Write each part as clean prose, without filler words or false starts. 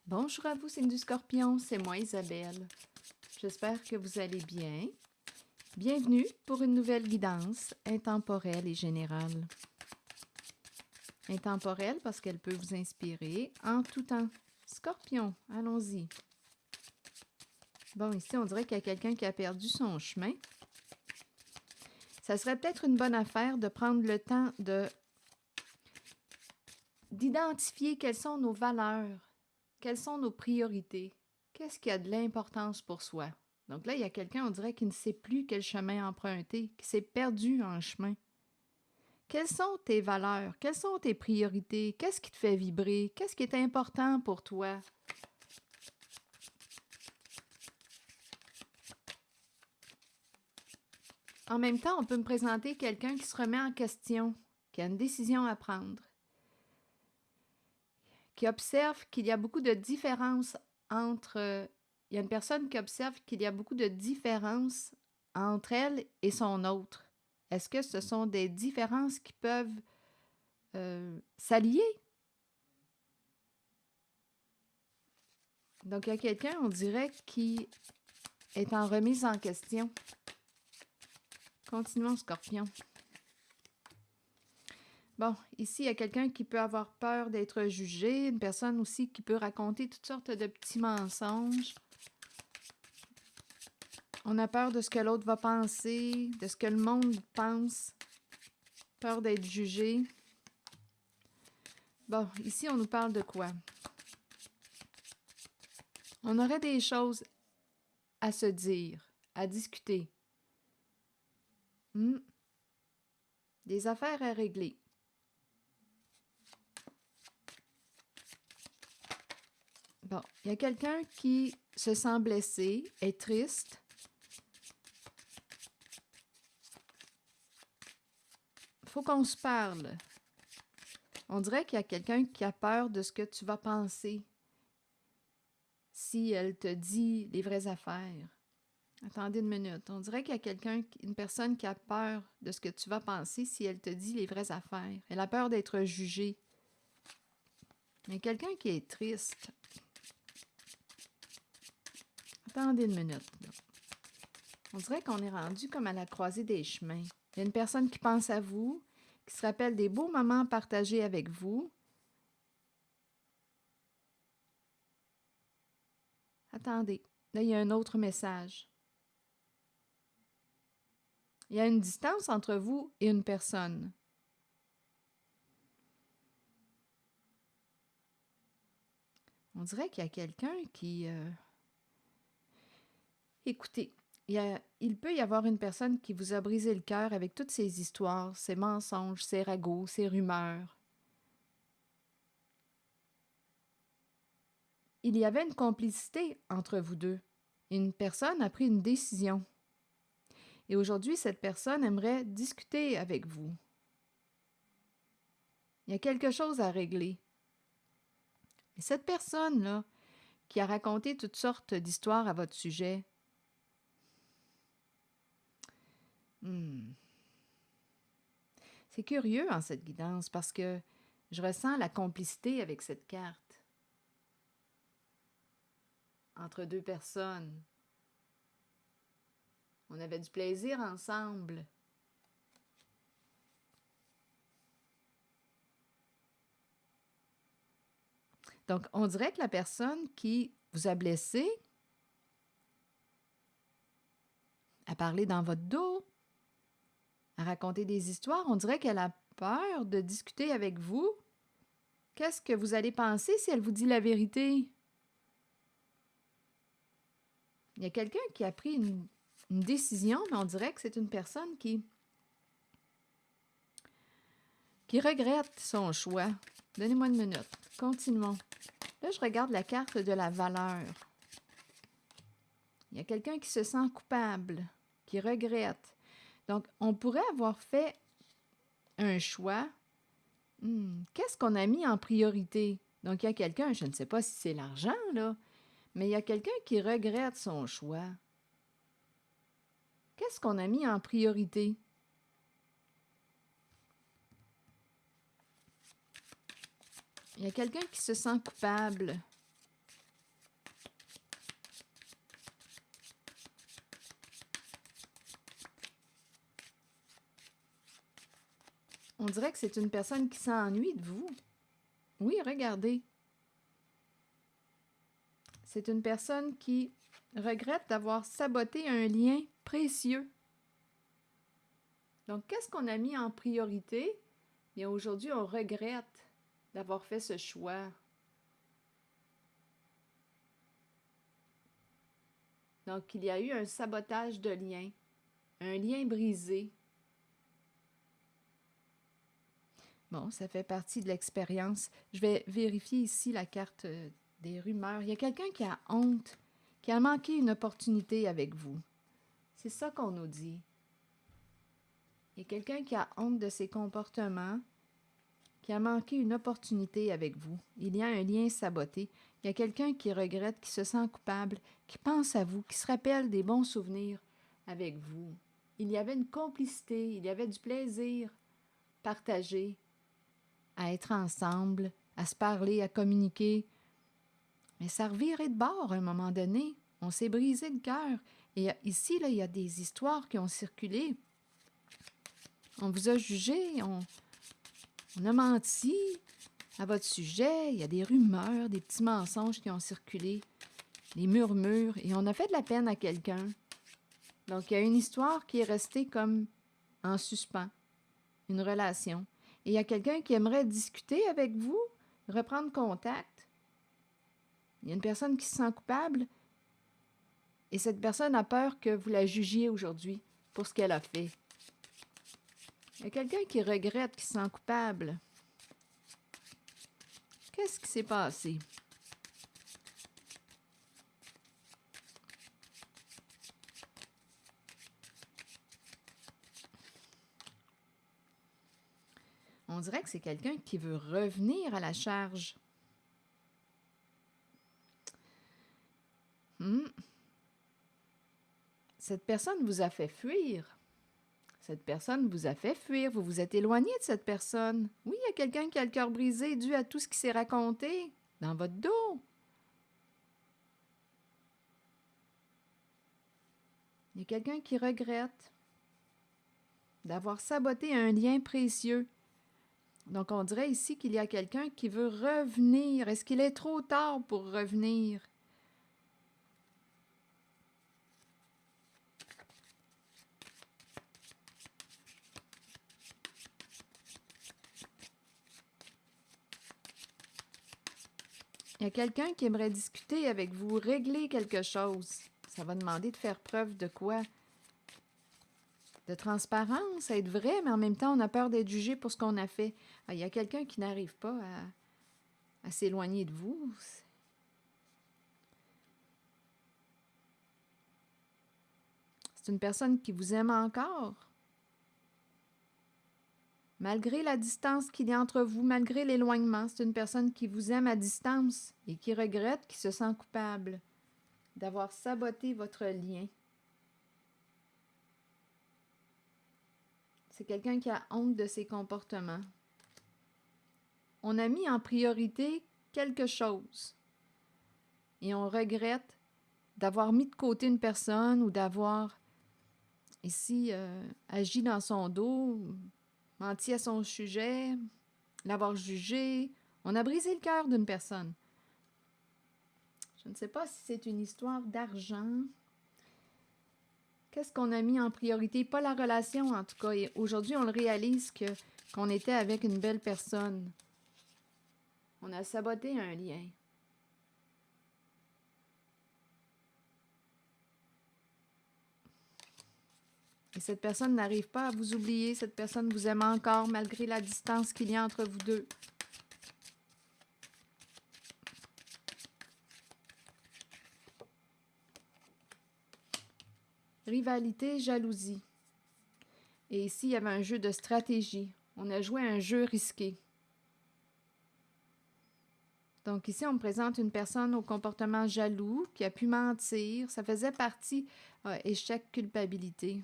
Bonjour à vous, signe du Scorpion, c'est moi Isabelle. J'espère que vous allez bien. Bienvenue pour une nouvelle guidance intemporelle et générale. Intemporelle parce qu'elle peut vous inspirer en tout temps. Scorpion, allons-y. Bon, ici, on dirait qu'il y a quelqu'un qui a perdu son chemin. Ça serait peut-être une bonne affaire de prendre le temps d'identifier quelles sont nos valeurs, quelles sont nos priorités, qu'est-ce qui a de l'importance pour soi. Donc là, il y a quelqu'un, on dirait, qui ne sait plus quel chemin emprunter, qui s'est perdu en chemin. Quelles sont tes valeurs? Quelles sont tes priorités? Qu'est-ce qui te fait vibrer? Qu'est-ce qui est important pour toi? En même temps, on peut me présenter quelqu'un qui se remet en question, qui a une décision à prendre, qui observe qu'il y a beaucoup de différences entre... Il y a une personne qui observe qu'il y a beaucoup de différences entre elle et son autre. Est-ce que ce sont des différences qui peuvent s'allier? Donc, il y a quelqu'un, on dirait, qui est en remise en question. Continuons, Scorpion. Bon, ici, il y a quelqu'un qui peut avoir peur d'être jugé, une personne aussi qui peut raconter toutes sortes de petits mensonges. On a peur de ce que l'autre va penser, de ce que le monde pense, peur d'être jugé. Bon, ici, on nous parle de quoi? On aurait des choses à se dire, à discuter. Des affaires à régler. Bon, il y a quelqu'un qui se sent blessé, est triste. Il faut qu'on se parle. On dirait qu'il y a quelqu'un qui a peur de ce que tu vas penser si elle te dit les vraies affaires. Attendez une minute. On dirait qu'il y a une personne qui a peur de ce que tu vas penser si elle te dit les vraies affaires. Elle a peur d'être jugée. Il y a quelqu'un qui est triste. Attendez une minute. On dirait qu'on est rendu comme à la croisée des chemins. Il y a une personne qui pense à vous, qui se rappelle des beaux moments partagés avec vous. Attendez. Là, il y a un autre message. Il y a une distance entre vous et une personne. On dirait qu'il y a quelqu'un qui... Écoutez, il peut y avoir une personne qui vous a brisé le cœur avec toutes ces histoires, ces mensonges, ces ragots, ces rumeurs. Il y avait une complicité entre vous deux. Une personne a pris une décision. Et aujourd'hui, cette personne aimerait discuter avec vous. Il y a quelque chose à régler. Et cette personne-là, qui a raconté toutes sortes d'histoires à votre sujet, c'est curieux en cette guidance parce que je ressens la complicité avec cette carte entre deux personnes. On avait du plaisir ensemble. Donc, on dirait que la personne qui vous a blessé a parlé dans votre dos, a raconté des histoires. On dirait qu'elle a peur de discuter avec vous. Qu'est-ce que vous allez penser si elle vous dit la vérité? Il y a quelqu'un qui a pris une décision, mais on dirait que c'est une personne qui regrette son choix. Donnez-moi une minute. Continuons. Là, je regarde la carte de la valeur. Il y a quelqu'un qui se sent coupable, qui regrette. Donc, on pourrait avoir fait un choix. Qu'est-ce qu'on a mis en priorité? Donc, il y a quelqu'un, je ne sais pas si c'est l'argent, là, mais il y a quelqu'un qui regrette son choix. Qu'est-ce qu'on a mis en priorité? Il y a quelqu'un qui se sent coupable. On dirait que c'est une personne qui s'ennuie de vous. Oui, regardez. C'est une personne qui regrette d'avoir saboté un lien précieux. Donc, qu'est-ce qu'on a mis en priorité? Bien, aujourd'hui, on regrette d'avoir fait ce choix. Donc, il y a eu un sabotage de lien, un lien brisé. Bon, ça fait partie de l'expérience. Je vais vérifier ici la carte des rumeurs. Il y a quelqu'un qui a honte, qui a manqué une opportunité avec vous. C'est ça qu'on nous dit. Il y a quelqu'un qui a honte de ses comportements, qui a manqué une opportunité avec vous. Il y a un lien saboté. Il y a quelqu'un qui regrette, qui se sent coupable, qui pense à vous, qui se rappelle des bons souvenirs avec vous. Il y avait une complicité, il y avait du plaisir partagé, à être ensemble, à se parler, à communiquer. Mais ça revirait de bord à un moment donné. On s'est brisé le cœur. Et ici, là, il y a des histoires qui ont circulé. On vous a jugé, on a menti à votre sujet. Il y a des rumeurs, des petits mensonges qui ont circulé, des murmures, et on a fait de la peine à quelqu'un. Donc, il y a une histoire qui est restée comme en suspens, une relation. Et il y a quelqu'un qui aimerait discuter avec vous, reprendre contact. Il y a une personne qui se sent coupable et cette personne a peur que vous la jugiez aujourd'hui pour ce qu'elle a fait. Il y a quelqu'un qui regrette, qui se sent coupable. Qu'est-ce qui s'est passé? On dirait que c'est quelqu'un qui veut revenir à la charge. Cette personne vous a fait fuir. Cette personne vous a fait fuir. Vous vous êtes éloigné de cette personne. Oui, il y a quelqu'un qui a le cœur brisé dû à tout ce qui s'est raconté dans votre dos. Il y a quelqu'un qui regrette d'avoir saboté un lien précieux. Donc, on dirait ici qu'il y a quelqu'un qui veut revenir. Est-ce qu'il est trop tard pour revenir? Il y a quelqu'un qui aimerait discuter avec vous, régler quelque chose. Ça va demander de faire preuve de quoi? De transparence, être vrai, mais en même temps, on a peur d'être jugé pour ce qu'on a fait. Il y a quelqu'un qui n'arrive pas à s'éloigner de vous. C'est une personne qui vous aime encore. Malgré la distance qu'il y a entre vous, malgré l'éloignement, c'est une personne qui vous aime à distance et qui regrette, qui se sent coupable d'avoir saboté votre lien. C'est quelqu'un qui a honte de ses comportements. On a mis en priorité quelque chose et on regrette d'avoir mis de côté une personne ou d'avoir ici agi dans son dos, menti à son sujet, l'avoir jugé. On a brisé le cœur d'une personne. Je ne sais pas si c'est une histoire d'argent. Qu'est-ce qu'on a mis en priorité? Pas la relation, en tout cas. Et aujourd'hui, on le réalise qu'on était avec une belle personne. On a saboté un lien. Et cette personne n'arrive pas à vous oublier. Cette personne vous aime encore malgré la distance qu'il y a entre vous deux. Rivalité, jalousie. Et ici, il y avait un jeu de stratégie. On a joué un jeu risqué. Donc ici, on me présente une personne au comportement jaloux, qui a pu mentir. Ça faisait partie, échec, culpabilité.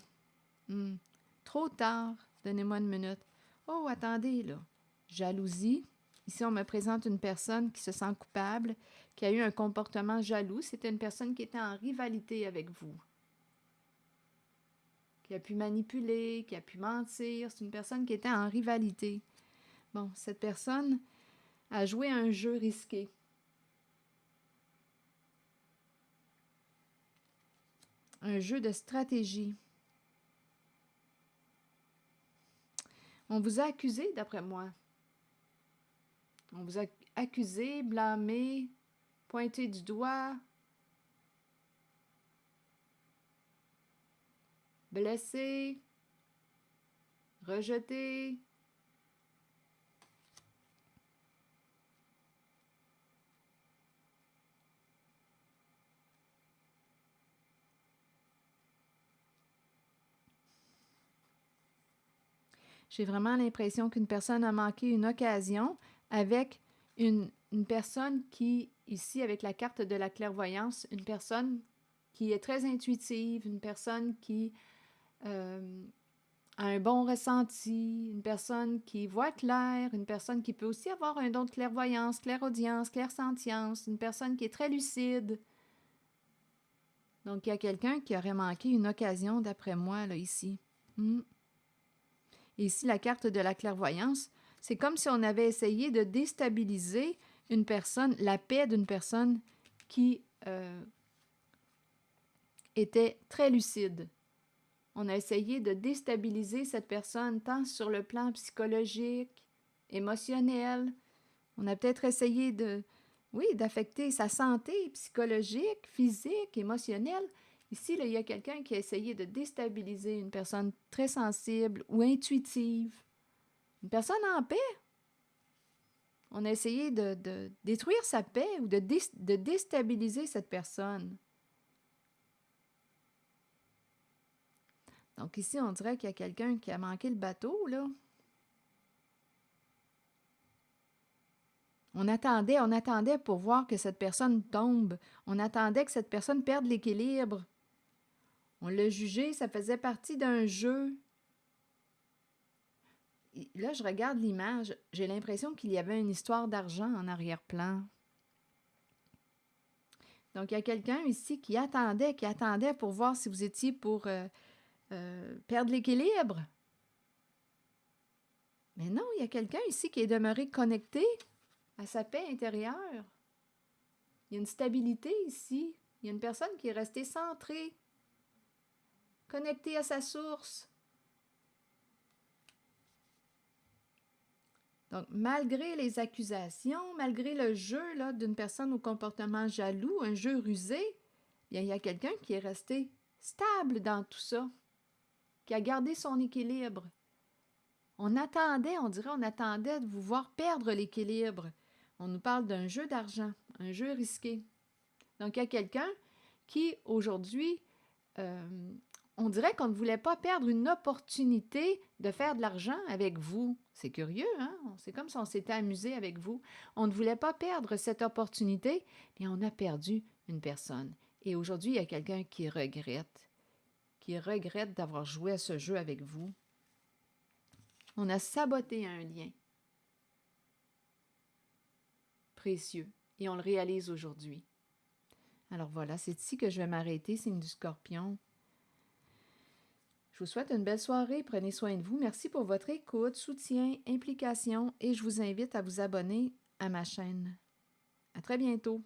Trop tard, donnez-moi une minute. Oh, attendez, là. Jalousie. Ici, on me présente une personne qui se sent coupable, qui a eu un comportement jaloux. C'était une personne qui était en rivalité avec vous. qui a pu manipuler, qui a pu mentir. C'est une personne qui était en rivalité. Bon, cette personne a joué un jeu risqué. Un jeu de stratégie. On vous a accusé, d'après moi. On vous a accusé, blâmé, pointé du doigt, blessé, rejeté. J'ai vraiment l'impression qu'une personne a manqué une occasion avec une personne qui, ici, avec la carte de la clairvoyance, une personne qui est très intuitive, une personne qui a un bon ressenti, une personne qui voit clair, une personne qui peut aussi avoir un don de clairvoyance, clairaudience, clairsentience, une personne qui est très lucide. Donc, il y a quelqu'un qui aurait manqué une occasion, d'après moi, là, ici. Et ici, la carte de la clairvoyance, c'est comme si on avait essayé de déstabiliser une personne, la paix d'une personne qui était très lucide. On a essayé de déstabiliser cette personne tant sur le plan psychologique, émotionnel. On a peut-être essayé d'affecter sa santé psychologique, physique, émotionnelle. Ici, là, il y a quelqu'un qui a essayé de déstabiliser une personne très sensible ou intuitive. Une personne en paix. On a essayé de détruire sa paix ou de déstabiliser cette personne. Donc ici, on dirait qu'il y a quelqu'un qui a manqué le bateau, là. On attendait pour voir que cette personne tombe. On attendait que cette personne perde l'équilibre. On l'a jugé, ça faisait partie d'un jeu. Là, je regarde l'image, j'ai l'impression qu'il y avait une histoire d'argent en arrière-plan. Donc, il y a quelqu'un ici qui attendait pour voir si vous étiez pour perdre l'équilibre. Mais non, il y a quelqu'un ici qui est demeuré connecté à sa paix intérieure. Il y a une stabilité ici. Il y a une personne qui est restée centrée, connectée à sa source. Donc, malgré les accusations, malgré le jeu là, d'une personne au comportement jaloux, un jeu rusé, bien, il y a quelqu'un qui est resté stable dans tout ça, qui a gardé son équilibre. On attendait de vous voir perdre l'équilibre. On nous parle d'un jeu d'argent, un jeu risqué. Donc, il y a quelqu'un qui, aujourd'hui, on dirait qu'on ne voulait pas perdre une opportunité de faire de l'argent avec vous. C'est curieux, hein? C'est comme si on s'était amusé avec vous. On ne voulait pas perdre cette opportunité, mais on a perdu une personne. Et aujourd'hui, il y a quelqu'un qui regrette d'avoir joué à ce jeu avec vous. On a saboté un lien précieux et on le réalise aujourd'hui. Alors voilà, c'est ici que je vais m'arrêter, signe du Scorpion. Je vous souhaite une belle soirée, prenez soin de vous. Merci pour votre écoute, soutien, implication et je vous invite à vous abonner à ma chaîne. À très bientôt.